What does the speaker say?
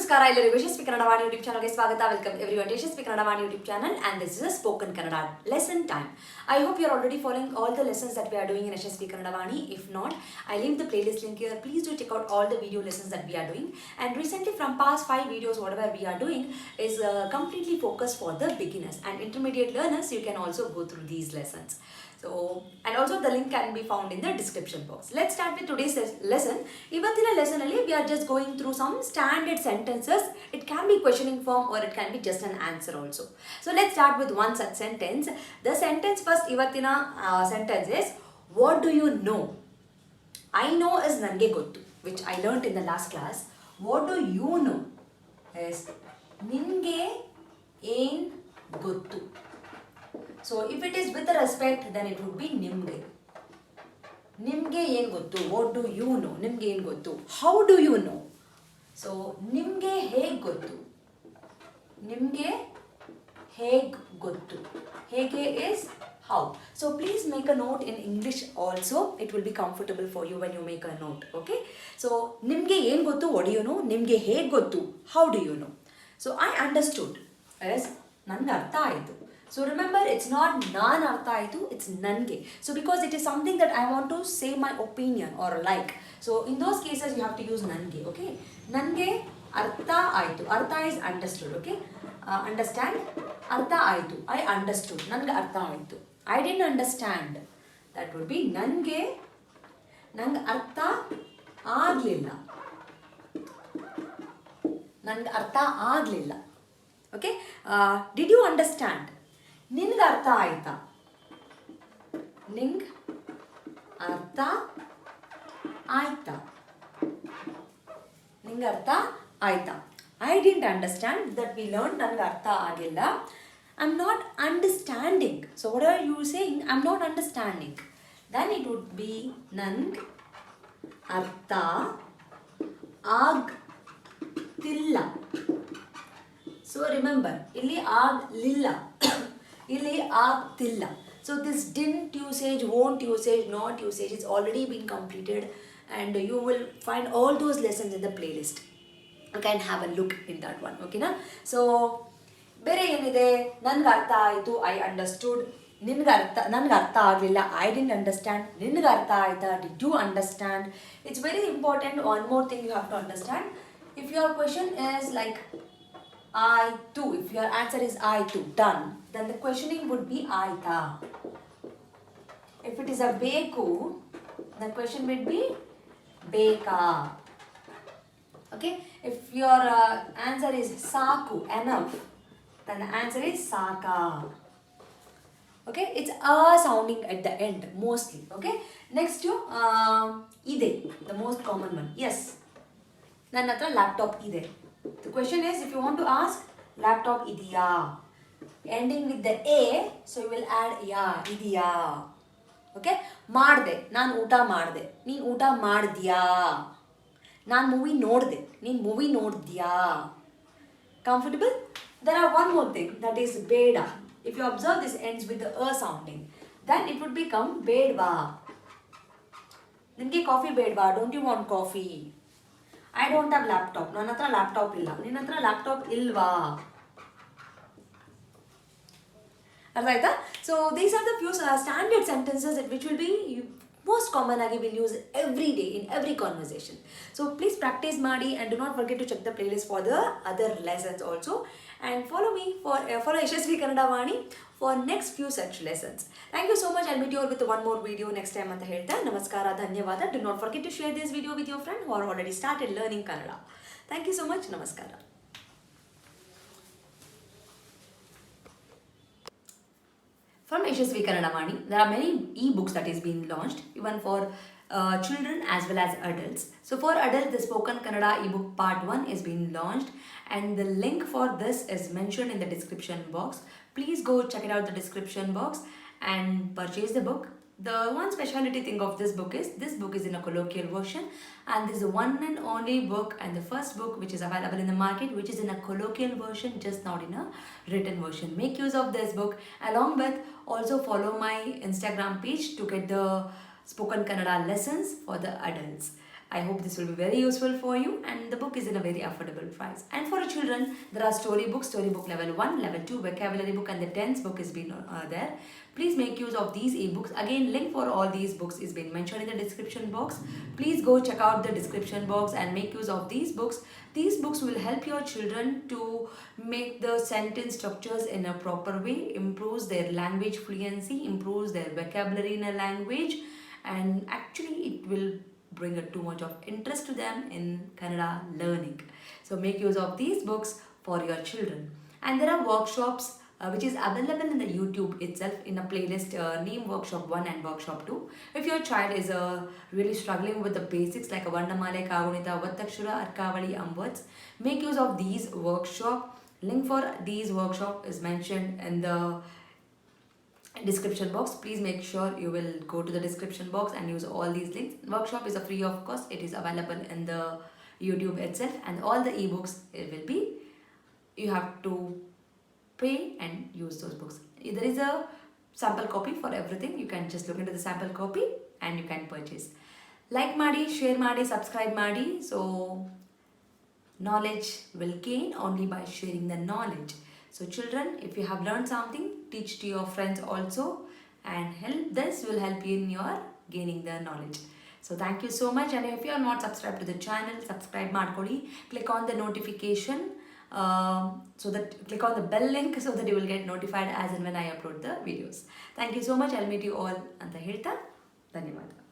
Namaskara, ಎಲ್ಲರಿಗೂ ಯಶಸ್ವಿ Kannada Vani YouTube ಚಾನಲ್ಗೆ ಸ್ವಾಗತ. Welcome everyone to Yashasvi Kannada Vani YouTube channel and this is a spoken Kannada lesson time. I hope you are already following all the lessons that we are doing in Yashaswi Kannada Vaani. If not, I leave the playlist link here. Please do check out all the video lessons that we are doing. And recently from past 5 videos whatever we are doing is completely focused for the beginners and intermediate learners. You can also go through these lessons. So, and also the link can be found in the description box. Let's start with today's lesson. Ivattina lesson alli we are just going through some standard sentences. It can be questioning form or it can be just an answer also. So let's start with one such sentence. The sentence first Ivattina sentence is, what do you know? I know is nange gottu, which I learnt in the last class. What do you know is ninge een gottu. So if it is with respect, then it would be nimge. Nimge yen gottu. What do you know? Nimge yen gottu. How do you know? So nimge heg gottu. Nimge heg gottu. Hege is how. So please make a note in English also. It will be comfortable for you when you make a note. Okay. So nimge yen gottu. What do you know? Nimge heg gottu. How do you know? So I understood as nange artha aitu. So remember, it's not nan artha aitu, it's nange. So because it is something that I want to say my opinion or like. So in those cases you have to use nange, okay? Nange artha aitu. Artha is understood, okay? Understand? Artha aitu. I understood. Nange artha aitu. I didn't understand. That would be nange artha aglilla. Nange artha aglilla. Okay? Did you understand? ನಿನ್ಗೆ ಅರ್ಥ ಆಯ್ತಾ? ನಿಂಗೆ ಅರ್ಥ ಆಯ್ತಾ? ನಿಂಗೆ ಅರ್ಥ ಆಯ್ತಾ? I didn't understand, that we learned ನನಗೆ ಅರ್ಥ ಆಗಿಲ್ಲ. I'm not understanding. So what are you saying? I'm not understanding. Then it would be ನಂಗೆ ಅರ್ಥ ಆಗ್ತಿಲ್ಲ. So remember, ಇಲ್ಲಿ ಆಗ್ಲಿಲ್ಲ. ಇಲ್ಲಿ ಆಗ್ತಿಲ್ಲ. So this didn't usage, won't usage, not usage, it's already been completed and you will find all those lessons in the playlist. You can have a look in that one, okay na? So ಬೇರೆ ಏನಿದೆ? ನನ್ಗೆ ಅರ್ಥ ಆಯಿತು, I understood. ನನ್ಗೆ ಅರ್ಥ ಆಗಲಿಲ್ಲ, I didn't understand. ನಿನ್ಗೆ ಅರ್ಥ ಆಯ್ತಾ? Did you understand? It's very important. One more thing you have to understand. If your question is like I too, if your answer is I too, done, then the questioning would be aita. If it is a beku, the question would be beka. Okay? If your answer is saku, enough, then the answer is saka. Okay? It's a sounding at the end, mostly. Okay? Next to ide, the most common one. Yes. Nanna hatra laptop ide. The question is, if you want to ask, laptop idiya. Ending with the A, so you will add ya, idiya. Okay? Marde, ನಾನು ಊಟ ಮಾಡಿದೆ. ನೀನು ಊಟ ಮಾಡಿದ್ಯಾ? ನಾನು movie ನೋಡಿದೆ. ನೀನು movie ನೋಡಿದ್ಯಾ? Comfortable? There are one more thing, that is beda. If you observe, this ends with the sounding. Then it would become bedva. ನಿಮಗೆ ಕಾಫಿ ಬೇಡವಾ? Don't you want coffee? I don't have laptop. ನನ್ನ ಹತ್ರ laptop ಇಲ್ಲ. ನಿನ್ನ ಹತ್ರ laptop ಇಲ್ವಾ? ಅರ್ಥ ಆಯ್ತಾ? So these are the few standard sentences which will be most common ಆಗಿ we'll use every day in every conversation. So please practice ಮಾಡಿ and do not forget to check the playlist for the other lessons also. And follow me for follow Yashaswi Kannada Vaani for next few such lessons. Thank you so much. I'll meet you all with one more video next time ಅಂತ ಹೇಳ್ತಾ ನಮಸ್ಕಾರ, ಧನ್ಯವಾದ. Do not forget to share this video with your friend who are already started learning Kannada. Thank you so much. ನಮಸ್ಕಾರ. From Yashaswi Kannada Vaani, there are many e-books that is being launched, even for children as well as adults. So for adults, the Spoken Kannada ebook part 1 is being launched and the link for this is mentioned in the description box. Please go check it out the description box and purchase the book. The one speciality thing of this book is in a colloquial version, and this is the one and only book and the first book which is available in the market which is in a colloquial version, just not in a written version. Make use of this book. Along with, also follow my Instagram page to get the spoken Kannada lessons for the adults. I hope this will be very useful for you, and the book is in a very affordable price. And for children, there are storybook level 1, level 2, vocabulary book, and the tense book is been there. Please make use of these ebooks. Again, link for all these books is been mentioned in the description box. Please go check out the description box and make use of these books. These books will help your children to make the sentence structures in a proper way, improves their language fluency, improves their vocabulary in a language, and actually it will bring too much of interest to them in Kannada learning. So make use of these books for your children. And there are workshops which is available in the YouTube itself in a playlist named Workshop 1 and Workshop 2. If your child is really struggling with the basics like a Varnamale, Kagunita, Vattakshura, Arkavali, words, make use of these workshop. Link for these workshop is mentioned in the description box. Please make sure you will go to the description box and use all these links. Workshop is a free of cost. It is available in the YouTube itself, and all the ebooks it will be, you have to pay and use those books. There is a sample copy for everything. You can just look into the sample copy and you can purchase. Like ಮಾಡಿ, share ಮಾಡಿ, subscribe ಮಾಡಿ. So knowledge will gain only by sharing the knowledge. So children, if you have learned something, teach to your friends also, and this will help you in your gaining the knowledge. So thank you so much, and if you are not subscribed to the channel, subscribe ಮಾಡ್ಕೊಳ್ಳಿ. Click on the notification, so that click on the bell link so that you will get notified as and when I upload the videos. Thank you so much. I'll meet you all ಅಂತ ಹೇಳ್ತಾ ಧನ್ಯವಾದ.